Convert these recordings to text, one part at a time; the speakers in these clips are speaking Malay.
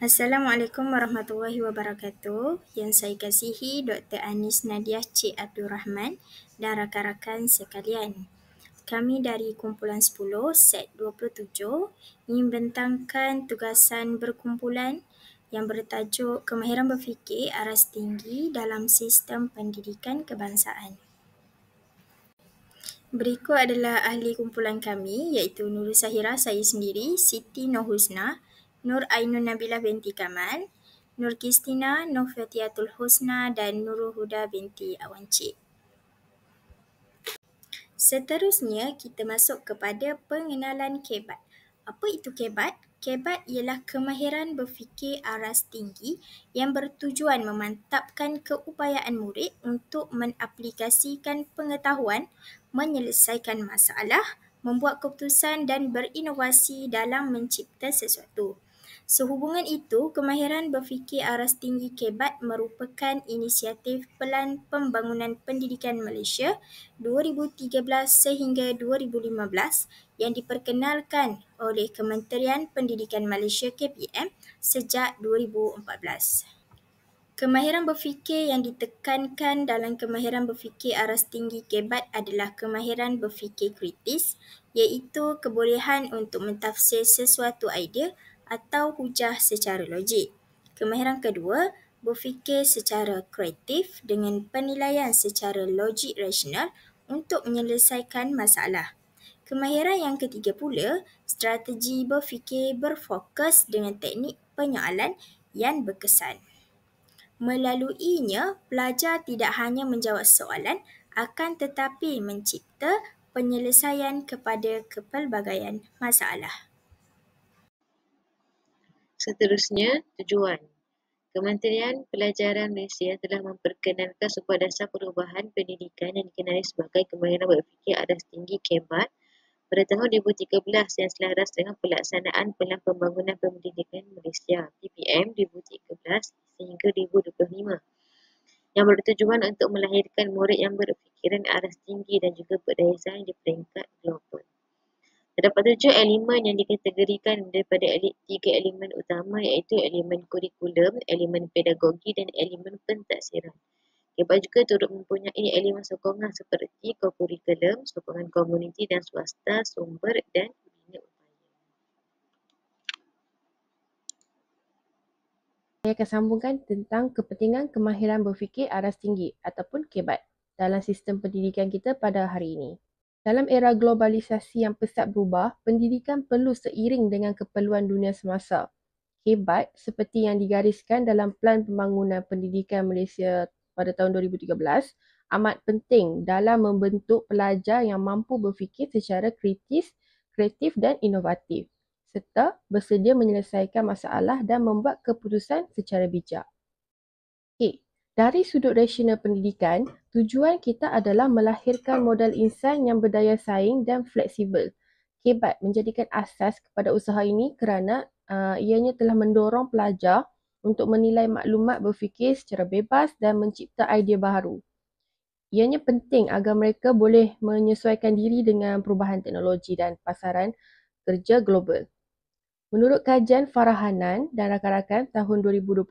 Assalamualaikum warahmatullahi wabarakatuh. Yang saya kasihi Dr. Anis Nadiah Cik Abdul Rahman dan rakan-rakan sekalian. Kami dari kumpulan 10 set 27 ingin bentangkan tugasan berkumpulan yang bertajuk Kemahiran Berfikir Aras Tinggi dalam Sistem Pendidikan Kebangsaan. Berikut adalah ahli kumpulan kami iaitu Nurul Sahira, saya sendiri, Siti Nur Husna, Nur Ainun Nabilah binti Kamal, Nur Kristina, Nur Fatiatul Husna dan Nurul Huda binti Awan Cik. Seterusnya, kita masuk kepada pengenalan KEBAT. Apa itu KEBAT? KEBAT ialah kemahiran berfikir aras tinggi yang bertujuan memantapkan keupayaan murid untuk mengaplikasikan pengetahuan, menyelesaikan masalah, membuat keputusan dan berinovasi dalam mencipta sesuatu. Sehubungan itu, kemahiran berfikir aras tinggi KEBAT merupakan inisiatif Pelan Pembangunan Pendidikan Malaysia 2013 sehingga 2015 yang diperkenalkan oleh Kementerian Pendidikan Malaysia KPM sejak 2014. Kemahiran berfikir yang ditekankan dalam kemahiran berfikir aras tinggi KEBAT adalah kemahiran berfikir kritis, iaitu kebolehan untuk mentafsir sesuatu idea atau hujah secara logik. Kemahiran kedua, berfikir secara kreatif dengan penilaian secara logik rasional untuk menyelesaikan masalah. Kemahiran yang ketiga pula, strategi berfikir berfokus dengan teknik penyoalan yang berkesan. Melaluinya, pelajar tidak hanya menjawab soalan akan tetapi mencipta penyelesaian kepada kepelbagaian masalah. Seterusnya, tujuan. Kementerian Pelajaran Malaysia telah memperkenalkan sebuah dasar perubahan pendidikan yang dikenali sebagai Kemahiran Berfikir Aras Tinggi KEBAT pada tahun 2013 yang selaras dengan pelaksanaan Pelan Pembangunan Pendidikan Malaysia PPM 2013 sehingga 2025 yang bertujuan untuk melahirkan murid yang berfikiran aras tinggi dan juga berdaya saing di peringkat global. Terdapat 7 elemen yang dikategorikan daripada 3 elemen utama iaitu elemen kurikulum, elemen pedagogi dan elemen pentaksiran. KEBAT juga turut mempunyai elemen sokongan seperti kokurikulum, sokongan komuniti dan swasta, sumber dan bina upaya. Saya akan sambungkan tentang kepentingan kemahiran berfikir aras tinggi ataupun KEBAT dalam sistem pendidikan kita pada hari ini. Dalam era globalisasi yang pesat berubah, pendidikan perlu seiring dengan keperluan dunia semasa. KEBAT seperti yang digariskan dalam Pelan Pembangunan Pendidikan Malaysia pada tahun 2013 amat penting dalam membentuk pelajar yang mampu berfikir secara kritis, kreatif dan inovatif serta bersedia menyelesaikan masalah dan membuat keputusan secara bijak. Dari sudut rasional pendidikan, tujuan kita adalah melahirkan modal insan yang berdaya saing dan fleksibel. KEBAT menjadikan asas kepada usaha ini kerana ianya telah mendorong pelajar untuk menilai maklumat, berfikir secara bebas dan mencipta idea baru. Ianya penting agar mereka boleh menyesuaikan diri dengan perubahan teknologi dan pasaran kerja global. Menurut kajian Farahanan dan rakan-rakan tahun 2022,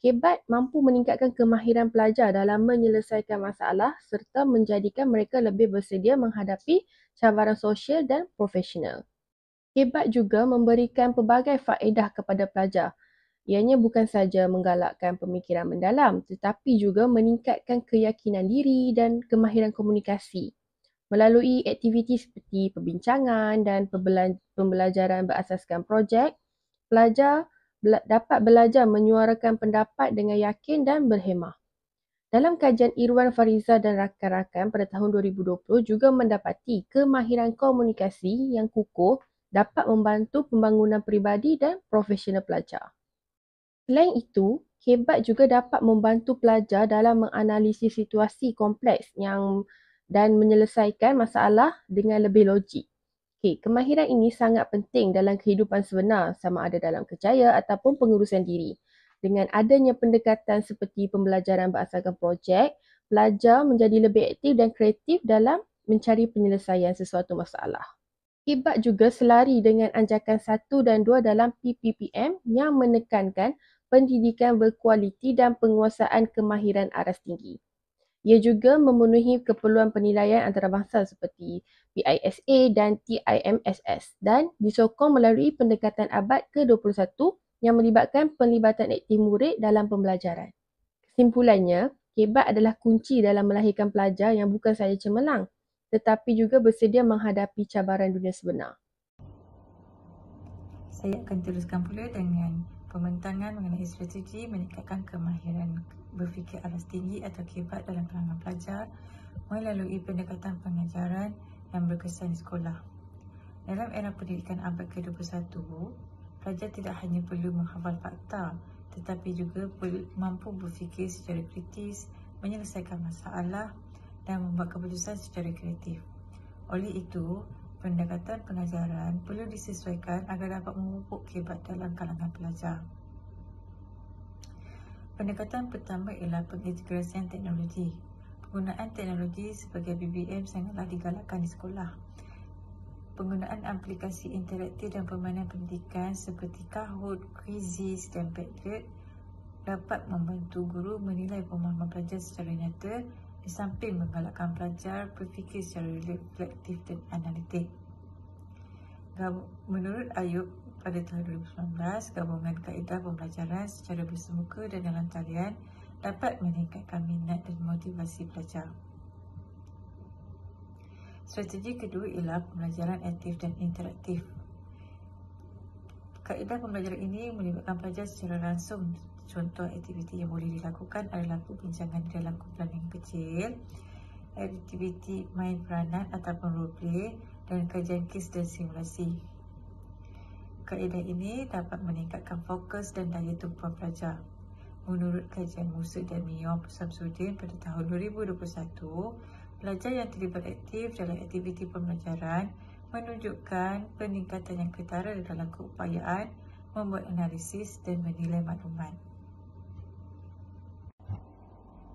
KEBAT mampu meningkatkan kemahiran pelajar dalam menyelesaikan masalah serta menjadikan mereka lebih bersedia menghadapi cabaran sosial dan profesional. KEBAT juga memberikan pelbagai faedah kepada pelajar. Ianya bukan sahaja menggalakkan pemikiran mendalam tetapi juga meningkatkan keyakinan diri dan kemahiran komunikasi. Melalui aktiviti seperti perbincangan dan pembelajaran berasaskan projek, pelajar dapat belajar menyuarakan pendapat dengan yakin dan berhemah. Dalam kajian Irwan Fariza dan rakan-rakan pada tahun 2020 juga mendapati kemahiran komunikasi yang kukuh dapat membantu pembangunan peribadi dan profesional pelajar. Selain itu, KEBAT juga dapat membantu pelajar dalam menganalisis situasi kompleks dan menyelesaikan masalah dengan lebih logik. Kemahiran ini sangat penting dalam kehidupan sebenar sama ada dalam kerjaya ataupun pengurusan diri. Dengan adanya pendekatan seperti pembelajaran berasaskan projek, pelajar menjadi lebih aktif dan kreatif dalam mencari penyelesaian sesuatu masalah. Kebat juga selari dengan anjakan 1 dan 2 dalam PPPM yang menekankan pendidikan berkualiti dan penguasaan kemahiran aras tinggi. Ia juga memenuhi keperluan penilaian antarabangsa seperti PISA dan TIMSS dan disokong melalui pendekatan abad ke-21 yang melibatkan penlibatan aktif murid dalam pembelajaran. Kesimpulannya, kebat adalah kunci dalam melahirkan pelajar yang bukan sahaja cemerlang tetapi juga bersedia menghadapi cabaran dunia sebenar. Saya akan teruskan pula dengan pembentangan mengenai strategi meningkatkan kemahiran berfikir aras tinggi atau kebat dalam kalangan pelajar melalui pendekatan pengajaran yang berkesan di sekolah. Dalam era pendidikan abad ke-21, pelajar tidak hanya perlu menghafal fakta tetapi juga mampu berfikir secara kritis, menyelesaikan masalah dan membuat keputusan secara kreatif. Oleh itu, pendekatan pengajaran perlu disesuaikan agar dapat memupuk kebat dalam kalangan pelajar. Pendekatan pertama ialah pengintegrasian teknologi. Penggunaan teknologi sebagai BBM sangatlah digalakkan di sekolah. Penggunaan aplikasi interaktif dan permainan pendidikan seperti Kahoot, Quizizz dan Padlet dapat membantu guru menilai pemahaman pelajar secara nyata di samping menggalakkan pelajar berfikir secara reflektif dan analitik. Menurut Ayub, pada tahun 2019, gabungan kaedah pembelajaran secara bersemuka dan dalam talian dapat meningkatkan minat dan motivasi pelajar. Strategi kedua ialah pembelajaran aktif dan interaktif. Kaedah pembelajaran ini melibatkan pelajar secara langsung. Contoh aktiviti yang boleh dilakukan adalah perbincangan di dalam kumpulan yang kecil, aktiviti main peranan ataupun roleplay dan kajian kes dan simulasi. Kaedah ini dapat meningkatkan fokus dan daya tumpuan pelajar. Menurut kajian Musa dan Miyom Samsudin pada tahun 2021, pelajar yang terlibat aktif dalam aktiviti pembelajaran menunjukkan peningkatan yang ketara dalam keupayaan membuat analisis dan menilai maklumat.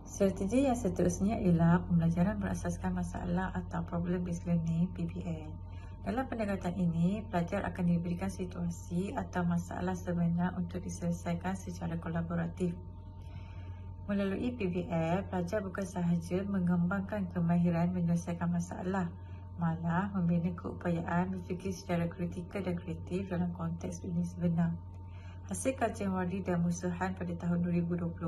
Strategi yang seterusnya ialah pembelajaran berasaskan masalah atau problem-based learning (PBL). Dalam pendekatan ini, pelajar akan diberikan situasi atau masalah sebenar untuk diselesaikan secara kolaboratif. Melalui PBL, pelajar bukan sahaja mengembangkan kemahiran menyelesaikan masalah, malah membina keupayaan berfikir secara kritikal dan kreatif dalam konteks dunia sebenar. Hasil kajian Wardi dan Musahan pada tahun 2020,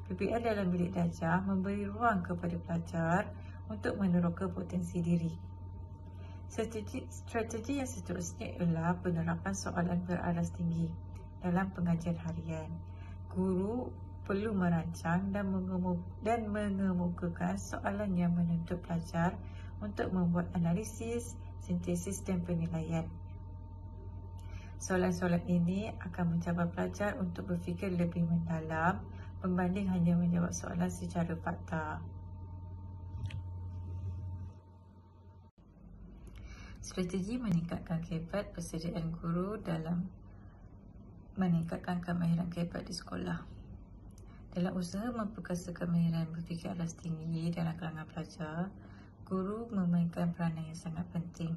PBL dalam bilik darjah memberi ruang kepada pelajar untuk meneroka potensi diri. Strategi yang seterusnya ialah penerapan soalan beraras tinggi dalam pengajian harian. Guru perlu merancang dan mengemukakan soalan yang menuntut pelajar untuk membuat analisis, sintesis dan penilaian. Soalan-soalan ini akan mencabar pelajar untuk berfikir lebih mendalam berbanding hanya menjawab soalan secara fakta. Strategi meningkatkan kebat persediaan guru dalam meningkatkan kemahiran kebat di sekolah. Dalam usaha memperkasa kemahiran berfikir aras tinggi dalam kalangan pelajar, guru memainkan peranan yang sangat penting.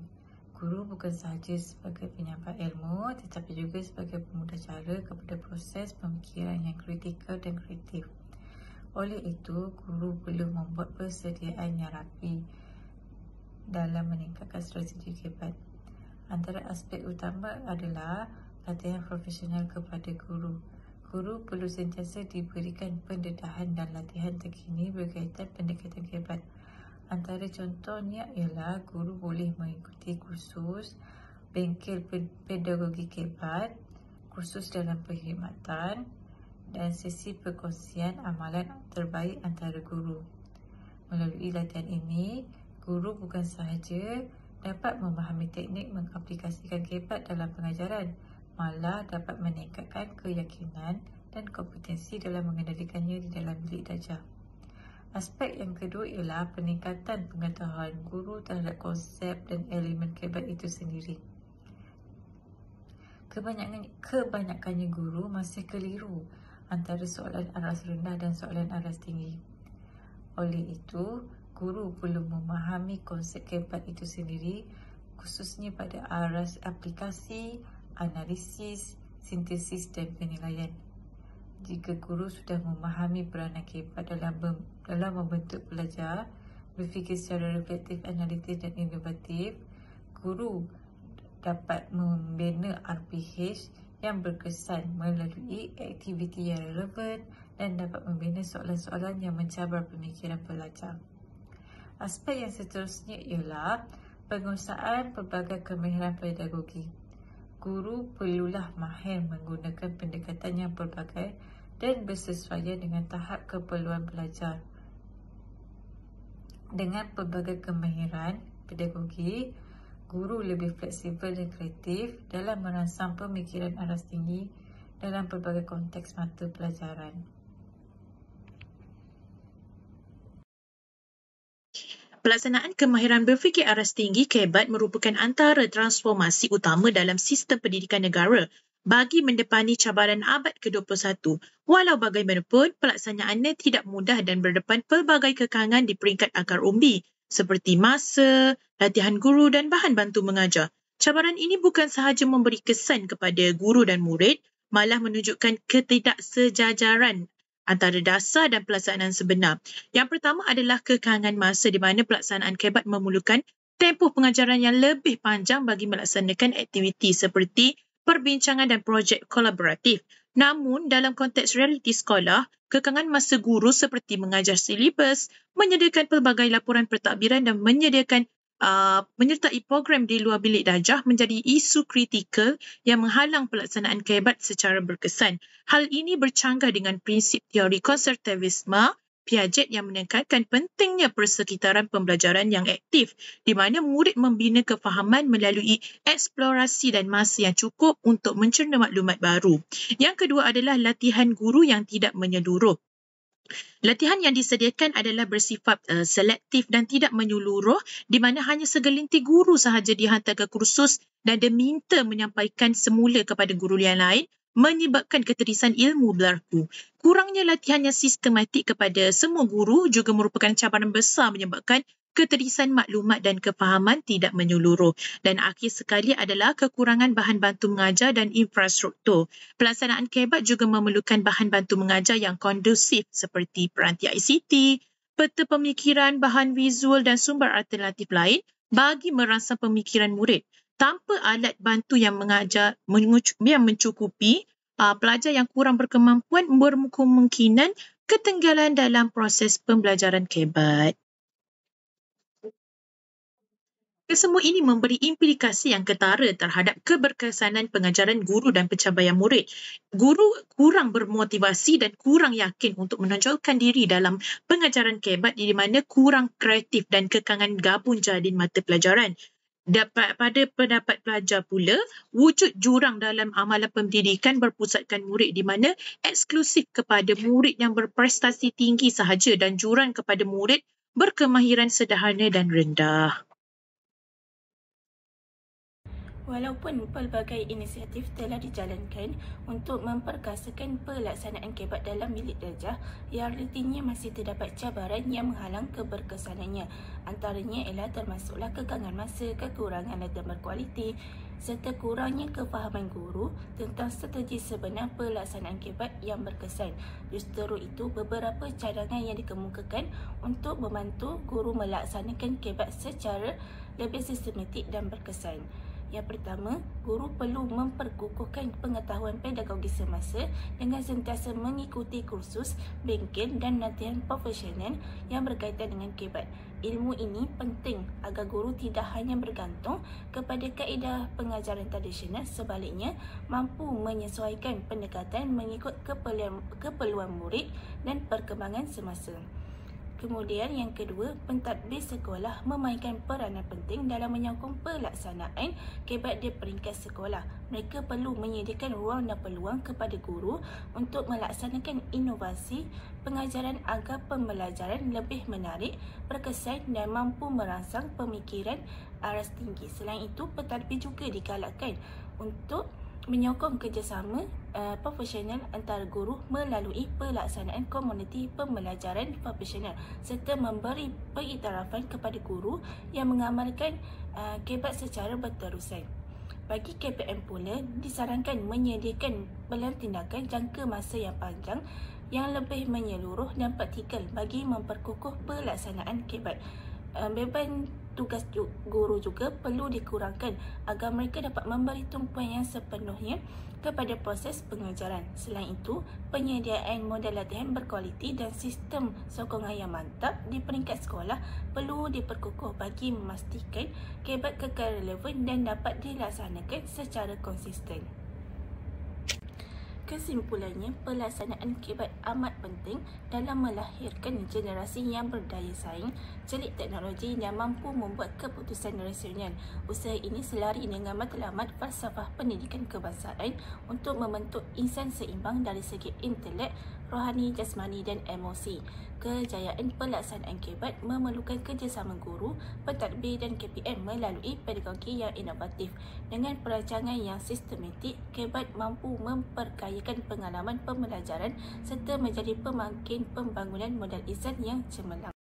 Guru bukan sahaja sebagai penyampai ilmu tetapi juga sebagai pemudah cara kepada proses pemikiran yang kritikal dan kreatif. Oleh itu, guru perlu membuat persediaan yang rapi dalam meningkatkan strategi kebat. Antara aspek utama adalah latihan profesional kepada guru. Guru perlu sentiasa diberikan pendedahan dan latihan terkini berkaitan pendekatan kebat. Antara contohnya ialah guru boleh mengikuti kursus bengkel pedagogi kebat, kursus dalam perkhidmatan dan sesi perkongsian amalan terbaik antara guru. Melalui latihan ini, guru bukan sahaja dapat memahami teknik mengaplikasikan kebat dalam pengajaran, malah dapat meningkatkan keyakinan dan kompetensi dalam mengendalikannya di dalam bilik darjah. Aspek yang kedua ialah peningkatan pengetahuan guru terhadap konsep dan elemen kebat itu sendiri. Kebanyakannya guru masih keliru antara soalan aras rendah dan soalan aras tinggi. Oleh itu, guru perlu memahami konsep kebat itu sendiri khususnya pada aras aplikasi, analisis, sintesis dan penilaian. Jika guru sudah memahami peranan KEBAT dalam membentuk pelajar berfikir secara reflektif, analitis dan inovatif, guru dapat membina RPH yang berkesan melalui aktiviti yang relevan dan dapat membina soalan-soalan yang mencabar pemikiran pelajar. Aspek yang seterusnya ialah penguasaan pelbagai kemahiran pedagogi. Guru perlulah mahir menggunakan pendekatan yang pelbagai dan bersesuaian dengan tahap keperluan pelajar. Dengan pelbagai kemahiran pedagogi, guru lebih fleksibel dan kreatif dalam merangsang pemikiran aras tinggi dalam pelbagai konteks mata pelajaran. Pelaksanaan kemahiran berfikir aras tinggi KEBAT merupakan antara transformasi utama dalam sistem pendidikan negara bagi mendepani cabaran abad ke-21. Walau bagaimanapun, pelaksanaannya tidak mudah dan berdepan pelbagai kekangan di peringkat akar umbi seperti masa, latihan guru dan bahan bantu mengajar. Cabaran ini bukan sahaja memberi kesan kepada guru dan murid, malah menunjukkan ketidaksejajaran antara dasar dan pelaksanaan sebenar. Yang pertama adalah kekangan masa di mana pelaksanaan KEBAT memerlukan tempoh pengajaran yang lebih panjang bagi melaksanakan aktiviti seperti perbincangan dan projek kolaboratif. Namun, dalam konteks realiti sekolah, kekangan masa guru seperti mengajar silibus, menyediakan pelbagai laporan pentadbiran dan menyertai program di luar bilik darjah menjadi isu kritikal yang menghalang pelaksanaan KEBAT secara berkesan. Hal ini bercanggah dengan prinsip teori konstruktivisme Piaget yang menekankan pentingnya persekitaran pembelajaran yang aktif di mana murid membina kefahaman melalui eksplorasi dan masa yang cukup untuk mencerna maklumat baru. Yang kedua adalah latihan guru yang tidak menyeluruh. Latihan yang disediakan adalah bersifat selektif dan tidak menyeluruh di mana hanya segelintir guru sahaja dihantar ke kursus dan diminta menyampaikan semula kepada guru yang lain menyebabkan keterisan ilmu berlaku. Kurangnya latihan yang sistematik kepada semua guru juga merupakan cabaran besar menyebabkan keterisan maklumat dan kefahaman tidak menyeluruh. Dan akhir sekali adalah kekurangan bahan bantu mengajar dan infrastruktur. Pelaksanaan KEBAT juga memerlukan bahan bantu mengajar yang kondusif seperti peranti ICT, peta pemikiran, bahan visual dan sumber alternatif lain bagi merangsang pemikiran murid. Tanpa alat bantu yang mencukupi, pelajar yang kurang berkemampuan berkemungkinan ketinggalan dalam proses pembelajaran KEBAT. Kesemua ini memberi implikasi yang ketara terhadap keberkesanan pengajaran guru dan pencapaian murid. Guru kurang bermotivasi dan kurang yakin untuk menonjolkan diri dalam pengajaran KEBAT di mana kurang kreatif dan kekangan gabung jalin mata pelajaran. Pada pendapat pelajar pula, wujud jurang dalam amalan pendidikan berpusatkan murid di mana eksklusif kepada murid yang berprestasi tinggi sahaja dan jurang kepada murid berkemahiran sederhana dan rendah. Walaupun pelbagai inisiatif telah dijalankan untuk memperkasakan pelaksanaan KEBAT dalam bilik darjah, realitinya masih terdapat cabaran yang menghalang keberkesanannya. Antaranya ialah termasuklah kekangan masa, kekurangan data berkualiti, serta kurangnya kefahaman guru tentang strategi sebenar pelaksanaan KEBAT yang berkesan. Justru itu, beberapa cadangan yang dikemukakan untuk membantu guru melaksanakan KEBAT secara lebih sistematik dan berkesan. Yang pertama, guru perlu memperkukuhkan pengetahuan pedagogi semasa dengan sentiasa mengikuti kursus, bengkel dan latihan profesional yang berkaitan dengan KEBAT. Ilmu ini penting agar guru tidak hanya bergantung kepada kaedah pengajaran tradisional, sebaliknya mampu menyesuaikan pendekatan mengikut keperluan murid dan perkembangan semasa. Kemudian yang kedua, pentadbir sekolah memainkan peranan penting dalam menyokong pelaksanaan KEBAT di peringkat sekolah. Mereka perlu menyediakan ruang dan peluang kepada guru untuk melaksanakan inovasi pengajaran agar pembelajaran lebih menarik, berkesan dan mampu merangsang pemikiran aras tinggi. Selain itu, pentadbir juga digalakkan untuk menyokong kerjasama profesional antara guru melalui pelaksanaan komuniti pembelajaran profesional serta memberi pengiktirafan kepada guru yang mengamalkan KBAT secara berterusan. Bagi KPM pula, disarankan menyediakan belan tindakan jangka masa yang panjang yang lebih menyeluruh dan praktikal bagi memperkukuh pelaksanaan KBAT. Beban tugas guru juga perlu dikurangkan agar mereka dapat memberi tumpuan yang sepenuhnya kepada proses pengajaran. Selain itu, penyediaan modal latihan berkualiti dan sistem sokongan yang mantap di peringkat sekolah perlu diperkukuh bagi memastikan KBAT kekal relevan dan dapat dilaksanakan secara konsisten. Kesimpulannya, pelaksanaan KBAT amat penting dalam melahirkan generasi yang berdaya saing, celik teknologi dan mampu membuat keputusan rasional. Usaha ini selari dengan matlamat falsafah pendidikan kebangsaan untuk membentuk insan seimbang dari segi intelek, rohani, jasmani dan emosi. Kejayaan pelaksanaan KBAT memerlukan kerjasama guru, pentadbir dan KPM melalui pedagogi yang inovatif. Dengan perancangan yang sistematik, KBAT mampu memperkayakan pengalaman pembelajaran serta menjadi pemakin pembangunan modal insan yang cemerlang.